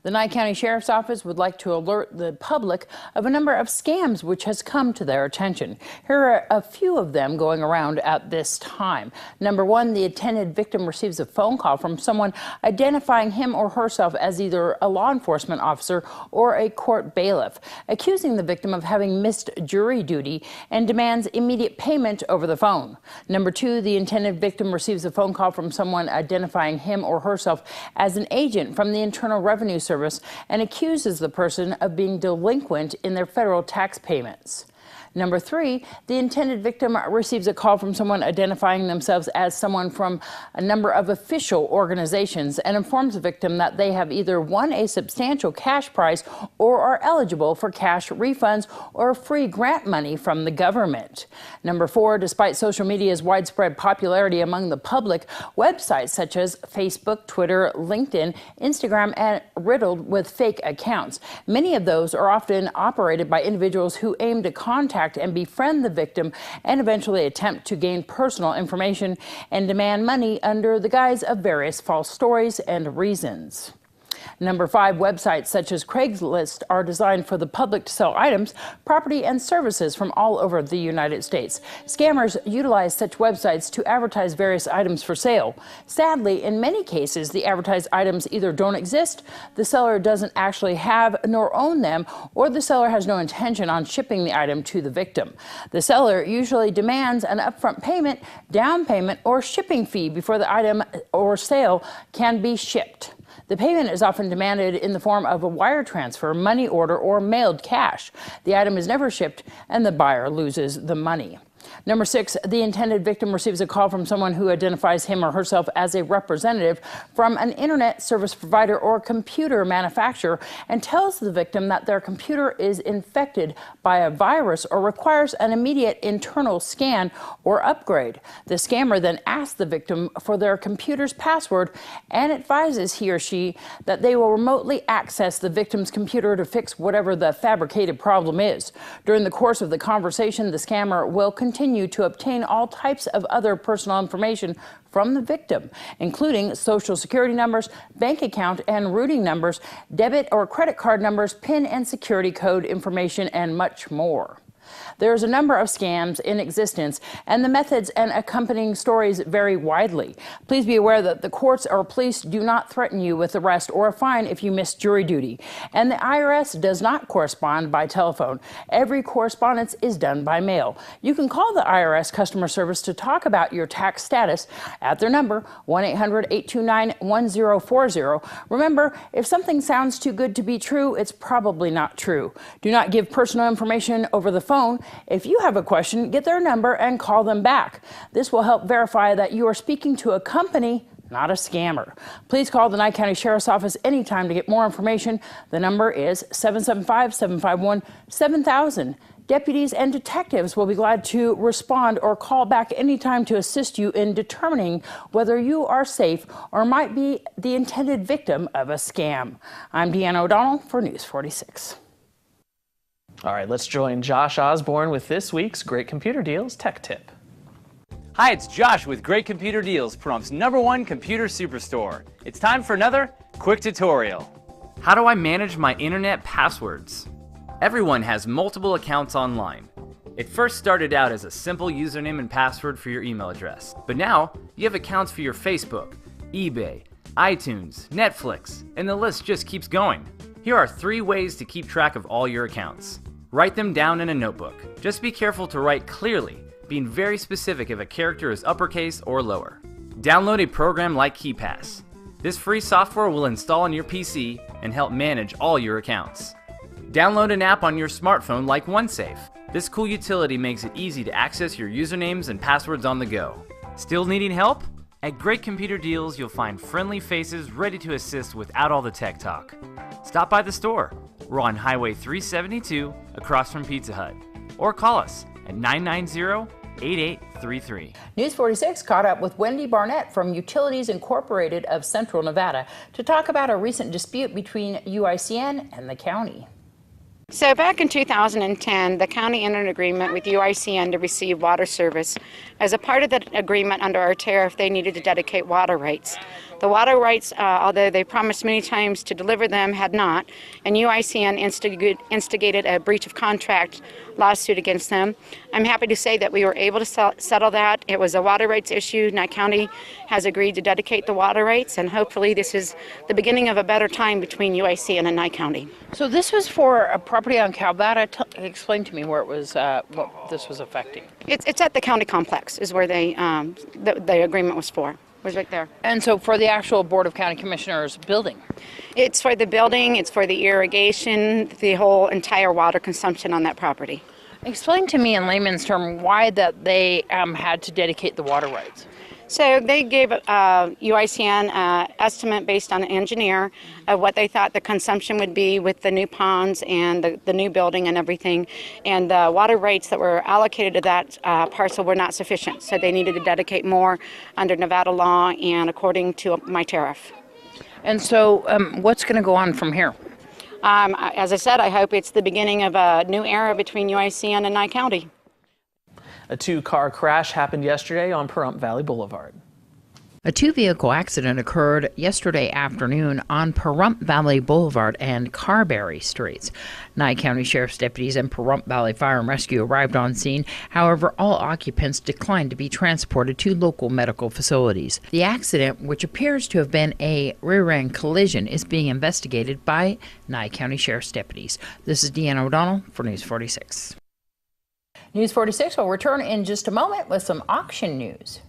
The Nye County Sheriff's Office would like to alert the public of a number of scams which has come to their attention. Here are a few of them going around at this time. Number one, the intended victim receives a phone call from someone identifying him or herself as either a law enforcement officer or a court bailiff, accusing the victim of having missed jury duty and demands immediate payment over the phone. Number two, the intended victim receives a phone call from someone identifying him or herself as an agent from the Internal Revenue Service and accuses the person of being delinquent in their federal tax payments. Number three, the intended victim receives a call from someone identifying themselves as someone from a number of official organizations and informs the victim that they have either won a substantial cash prize or are eligible for cash refunds or free grant money from the government. Number four, despite social media's widespread popularity among the public, websites such as Facebook, Twitter, LinkedIn, Instagram are riddled with fake accounts. Many of those are often operated by individuals who aim to contact and befriend the victim and eventually attempt to gain personal information and demand money under the guise of various false stories and reasons. Number five, websites such as Craigslist are designed for the public to sell items, property, and services from all over the United States. Scammers utilize such websites to advertise various items for sale. Sadly, in many cases, the advertised items either don't exist, the seller doesn't actually have nor own them, or the seller has no intention on shipping the item to the victim. The seller usually demands an upfront payment, down payment, or shipping fee before the item or sale can be shipped. The payment is often demanded in the form of a wire transfer, money order, or mailed cash. The item is never shipped and the buyer loses the money. Number six, the intended victim receives a call from someone who identifies him or herself as a representative from an internet service provider or computer manufacturer and tells the victim that their computer is infected by a virus or requires an immediate internal scan or upgrade. The scammer then asks the victim for their computer's password and advises he or she that they will remotely access the victim's computer to fix whatever the fabricated problem is. During the course of the conversation, the scammer will continue to obtain all types of other personal information from the victim, including social security numbers, bank account and routing numbers, debit or credit card numbers, PIN and security code information, and much more. There's a number of scams in existence, and the methods and accompanying stories vary widely. Please be aware that the courts or police do not threaten you with arrest or a fine if you miss jury duty, and the IRS does not correspond by telephone. Every correspondence is done by mail. You can call the IRS customer service to talk about your tax status at their number, 1-800-829-1040. Remember, if something sounds too good to be true, it's probably not true. Do not give personal information over the phone. If you have a question, get their number and call them back. This will help verify that you are speaking to a company, not a scammer. Please call the Nye County Sheriff's Office anytime to get more information. The number is 775-751-7000. Deputies and detectives will be glad to respond or call back anytime to assist you in determining whether you are safe or might be the intended victim of a scam. I'm Deanna O'Donnell for News 46. All right, let's join Josh Osborne with this week's Great Computer Deals Tech Tip. Hi, it's Josh with Great Computer Deals, Pahrumph's #1 computer superstore. It's time for another quick tutorial. How do I manage my internet passwords? Everyone has multiple accounts online. It first started out as a simple username and password for your email address, but now you have accounts for your Facebook, eBay, iTunes, Netflix, and the list just keeps going. Here are 3 ways to keep track of all your accounts. Write them down in a notebook. Just be careful to write clearly, being very specific if a character is uppercase or lower. Download a program like KeePass. This free software will install on your PC and help manage all your accounts. Download an app on your smartphone like OneSafe. This cool utility makes it easy to access your usernames and passwords on the go. Still needing help? At Great Computer Deals, you'll find friendly faces ready to assist without all the tech talk. Stop by the store. We're on Highway 372 across from Pizza Hut. Or call us at 990-8833. News 46 caught up with Wendy Barnett from Utilities Incorporated of Central Nevada to talk about a recent dispute between UICN and the county. So back in 2010, the county entered an agreement with UICN to receive water service. As a part of that agreement under our tariff, they needed to dedicate water rights. The water rights, although they promised many times to deliver them, had not, and UICN instigated a breach of contract lawsuit against them. I'm happy to say that we were able to settle that. It was a water rights issue. Nye County has agreed to dedicate the water rights, and hopefully this is the beginning of a better time between UICN and Nye County. So this was for a property on Calvada. Explain to me where it was, what this was affecting. It's at the county complex is where the agreement was for. Was right there. And so for the actual Board of County Commissioners building? It's for the building, it's for the irrigation, the whole entire water consumption on that property. Explain to me in layman's term why that they had to dedicate the water rights. So they gave UICN estimate based on an engineer of what they thought the consumption would be with the new ponds and the new building and everything. And the water rights that were allocated to that parcel were not sufficient. So they needed to dedicate more under Nevada law and according to my tariff. And so what's going to go on from here? As I said, I hope it's the beginning of a new era between UICN and Nye County. A two-car crash happened yesterday on Pahrump Valley Boulevard. A two-vehicle accident occurred yesterday afternoon on Pahrump Valley Boulevard and Carberry Streets. Nye County Sheriff's deputies and Pahrump Valley Fire and Rescue arrived on scene. However, all occupants declined to be transported to local medical facilities. The accident, which appears to have been a rear-end collision, is being investigated by Nye County Sheriff's deputies. This is Deanna O'Donnell for News 46. News 46 will return in just a moment with some auction news.